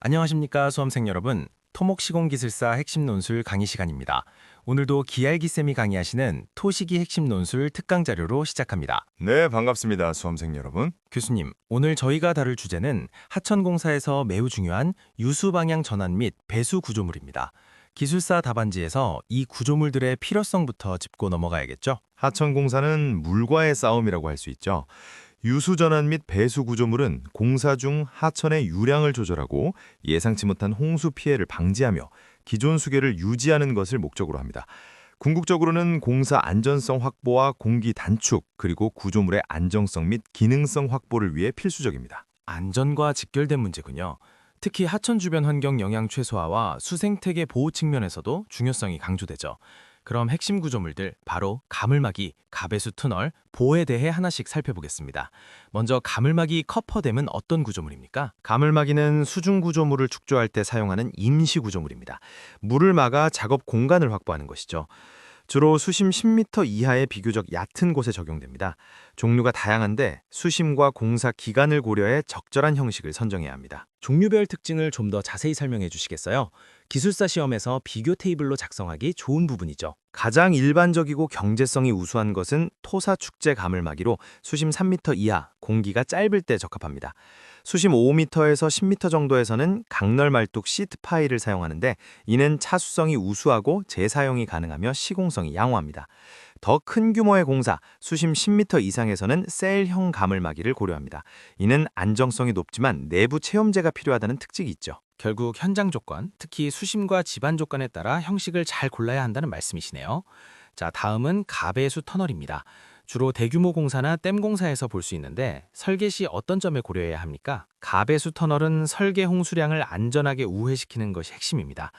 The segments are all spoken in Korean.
안녕하십니까 수험생 여러분. 토목시공기술사 핵심 논술 강의 시간입니다. 오늘도 기알기쌤이 강의하시는 토시기 핵심 논술 특강 자료로 시작합니다. 네, 반갑습니다. 수험생 여러분. 교수님, 오늘 저희가 다룰 주제는 하천공사에서 매우 중요한 유수 방향 전환 및 배수 구조물입니다. 기술사 답안지에서 이 구조물들의 필요성부터 짚고 넘어가야겠죠? 하천공사는 물과의 싸움이라고 할 수 있죠. 유수전환 및 배수 구조물은 공사 중 하천의 유량을 조절하고 예상치 못한 홍수 피해를 방지하며 기존 수계를 유지하는 것을 목적으로 합니다. 궁극적으로는 공사 안전성 확보와 공기 단축, 그리고 구조물의 안정성 및 기능성 확보를 위해 필수적입니다. 안전과 직결된 문제군요. 특히 하천 주변 환경 영향 최소화와 수생태계 보호 측면에서도 중요성이 강조되죠. 그럼 핵심 구조물들 바로 가물막이, 가배수 터널, 보호에 대해 하나씩 살펴보겠습니다. 먼저 가물막이 커퍼댐은 어떤 구조물입니까? 가물막이는 수중 구조물을 축조할 때 사용하는 임시 구조물입니다. 물을 막아 작업 공간을 확보하는 것이죠. 주로 수심 10m 이하의 비교적 얕은 곳에 적용됩니다. 종류가 다양한데 수심과 공사 기간을 고려해 적절한 형식을 선정해야 합니다. 종류별 특징을 좀 더 자세히 설명해 주시겠어요? 기술사 시험에서 비교 테이블로 작성하기 좋은 부분이죠. 가장 일반적이고 경제성이 우수한 것은 토사 축제 가물막이로 수심 3m 이하, 공기가 짧을 때 적합합니다. 수심 5m에서 10m 정도에서는 강널 말뚝 시트 파일을 사용하는데 이는 차수성이 우수하고 재사용이 가능하며 시공성이 양호합니다. 더 큰 규모의 공사, 수심 10m 이상에서는 셀형 가물막이를 고려합니다. 이는 안정성이 높지만 내부 체험제가 필요하다는 특징이 있죠. 결국 현장 조건, 특히 수심과 지반 조건에 따라 형식을 잘 골라야 한다는 말씀이시네요. 자, 다음은 가배수 터널입니다. 주로 대규모 공사나 댐 공사에서 볼 수 있는데 설계 시 어떤 점을 고려해야 합니까? 가배수 터널은 설계 홍수량을 안전하게 우회시키는 것이 핵심입니다.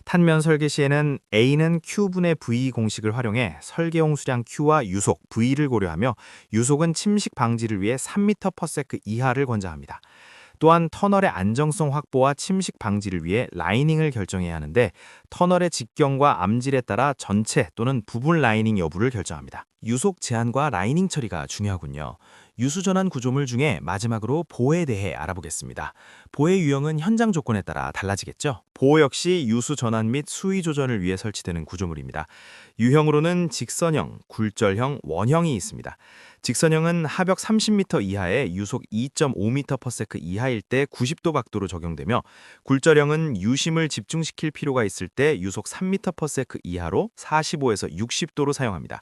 탄면 설계 시에는 A는 Q분의 V 공식을 활용해 설계 홍수량 Q와 유속 V를 고려하며 유속은 침식 방지를 위해 3m/s 이하를 권장합니다. 또한 터널의 안정성 확보와 침식 방지를 위해 라이닝을 결정해야 하는데 터널의 직경과 암질에 따라 전체 또는 부분 라이닝 여부를 결정합니다. 유속 제한과 라이닝 처리가 중요하군요. 유수전환 구조물 중에 마지막으로 보호에 대해 알아보겠습니다. 보호의 유형은 현장 조건에 따라 달라지겠죠? 보호 역시 유수 전환 및 수위 조절을 위해 설치되는 구조물입니다. 유형으로는 직선형, 굴절형, 원형이 있습니다. 직선형은 하벽 30m 이하에 유속 2.5m/s 이하일 때 90도 각도로 적용되며 굴절형은 유심을 집중시킬 필요가 있을 때 유속 3m/s 이하로 45에서 60도로 사용합니다.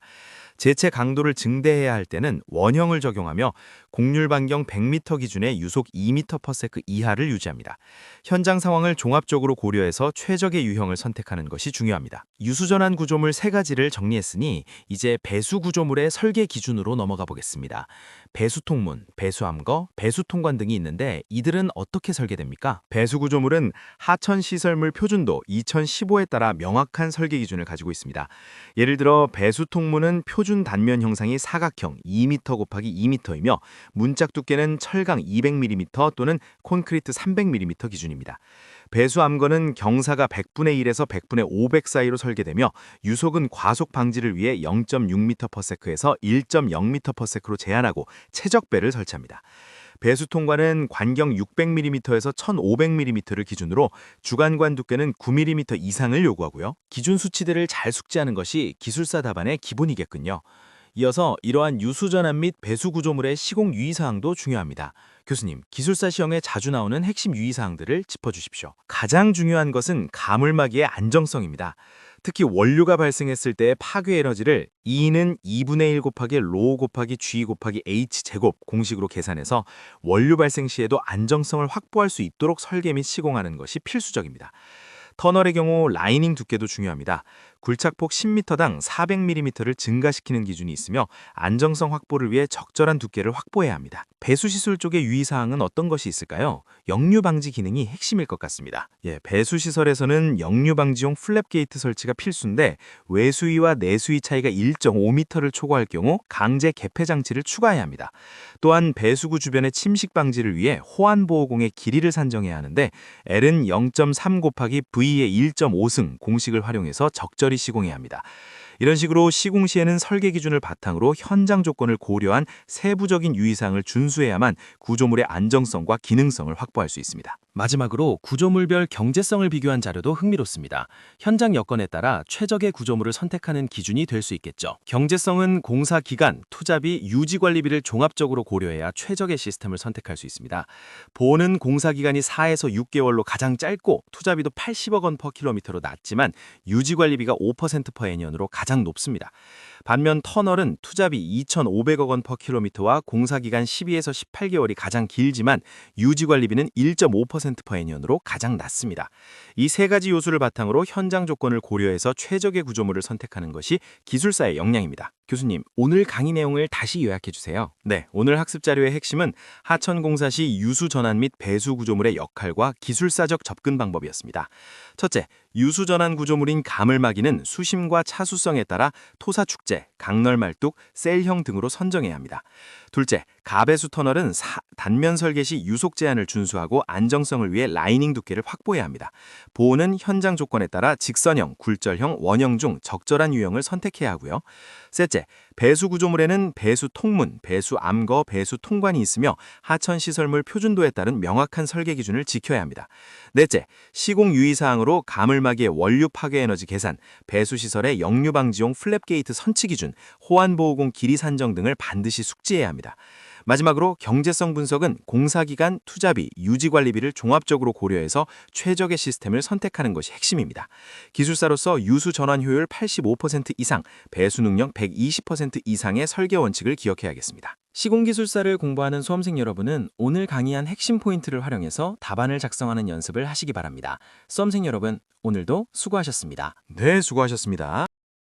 제체 강도를 증대해야 할 때는 원형을 적용하며 곡률 반경 100m 기준의 유속 2m/s 이하를 유지합니다. 현장 상황을 종합적으로 고려해서 최적의 유형을 선택하는 것이 중요합니다. 유수전환 구조물 3가지를 정리했으니 이제 배수 구조물의 설계 기준으로 넘어가 보겠습니다. 배수통문, 배수암거, 배수통관 등이 있는데 이들은 어떻게 설계됩니까? 배수 구조물은 하천시설물 표준도 2015에 따라 명확한 설계 기준을 가지고 있습니다. 예를 들어 배수통문은 표준 단면 형상이 사각형 2m 곱하기 2m이며 문짝 두께는 철강 200mm 또는 콘크리트 300mm 기준입니다. 배수암거는 경사가 100분의 1에서 100분의 500 사이로 설계되며 유속은 과속 방지를 위해 0.6m/s에서 1.0m/s로 제한하고 최적배를 설치합니다. 배수통관은 관경 600mm에서 1500mm를 기준으로 주간관 두께는 9mm 이상을 요구하고요. 기준 수치들을 잘 숙지하는 것이 기술사 답안의 기본이겠군요. 이어서 이러한 유수전환 및 배수 구조물의 시공 유의사항도 중요합니다. 교수님, 기술사 시험에 자주 나오는 핵심 유의사항들을 짚어주십시오. 가장 중요한 것은 가물막이의 안정성입니다. 특히 원료가 발생했을 때의 파괴 에너지를 E는 2분의 1 곱하기 로 곱하기 G 곱하기 H 제곱 공식으로 계산해서 원료 발생 시에도 안정성을 확보할 수 있도록 설계 및 시공하는 것이 필수적입니다. 터널의 경우 라이닝 두께도 중요합니다. 굴착폭 10m당 400mm를 증가시키는 기준이 있으며 안정성 확보를 위해 적절한 두께를 확보해야 합니다. 배수시설 쪽의 유의사항은 어떤 것이 있을까요? 역류 방지 기능이 핵심일 것 같습니다. 배수시설에서는 역류 방지용 플랩 게이트 설치가 필수인데 외수위와 내수위 차이가 1.5m를 초과할 경우 강제 개폐 장치를 추가해야 합니다. 또한 배수구 주변의 침식 방지를 위해 호환보호공의 길이를 산정해야 하는데 L은 0.3 곱하기 V의 1.5승 공식을 활용해서 적절히 시공해야 합니다. 이런 식으로 시공 시에는 설계 기준을 바탕으로 현장 조건을 고려한 세부적인 유의사항을 준수해야만 구조물의 안정성과 기능성을 확보할 수 있습니다. 마지막으로 구조물별 경제성을 비교한 자료도 흥미롭습니다. 현장 여건에 따라 최적의 구조물을 선택하는 기준이 될 수 있겠죠. 경제성은 공사 기간, 투자비, 유지관리비를 종합적으로 고려해야 최적의 시스템을 선택할 수 있습니다. 보호는 공사 기간이 4에서 6개월로 가장 짧고 투자비도 80억 원 per 킬로미터로 낮지만 유지관리비가 5% per 애년으로 가장 높습니다. 반면 터널은 투자비 2,500억 원 per 킬로미터와 공사 기간 12에서 18개월이 가장 길지만 유지관리비는 1.5% per 애년으로 가장 낮습니다. 이 세 가지 요소를 바탕으로 현장 조건을 고려해서 최적의 구조물을 선택하는 것이 기술사의 역량입니다. 교수님, 오늘 강의 내용을 다시 요약해 주세요. 네, 오늘 학습 자료의 핵심은 하천공사 시 유수 전환 및 배수 구조물의 역할과 기술사적 접근 방법이었습니다. 첫째, 유수 전환 구조물인 가물막이는 수심과 차수성에 따라 토사 축제, 강널 말뚝, 셀형 등으로 선정해야 합니다. 둘째, 가배수 터널은 단면 설계 시 유속 제한을 준수하고 안정성을 위해 라이닝 두께를 확보해야 합니다. 보호는 현장 조건에 따라 직선형, 굴절형, 원형 중 적절한 유형을 선택해야 하고요. 셋째, 배수 구조물에는 배수 통문, 배수 암거, 배수 통관이 있으며 하천 시설물 표준도에 따른 명확한 설계 기준을 지켜야 합니다. 넷째, 시공 유의사항으로 가물막이의 원류 파괴 에너지 계산, 배수 시설의 역류 방지용 플랩 게이트 선치 기준, 호환 보호공 길이 산정 등을 반드시 숙지해야 합니다. 마지막으로 경제성 분석은 공사기간, 투자비, 유지관리비를 종합적으로 고려해서 최적의 시스템을 선택하는 것이 핵심입니다. 기술사로서 유수 전환 효율 85% 이상, 배수 능력 120% 이상의 설계 원칙을 기억해야겠습니다. 시공기술사를 공부하는 수험생 여러분은 오늘 강의한 핵심 포인트를 활용해서 답안을 작성하는 연습을 하시기 바랍니다. 수험생 여러분, 오늘도 수고하셨습니다. 네, 수고하셨습니다.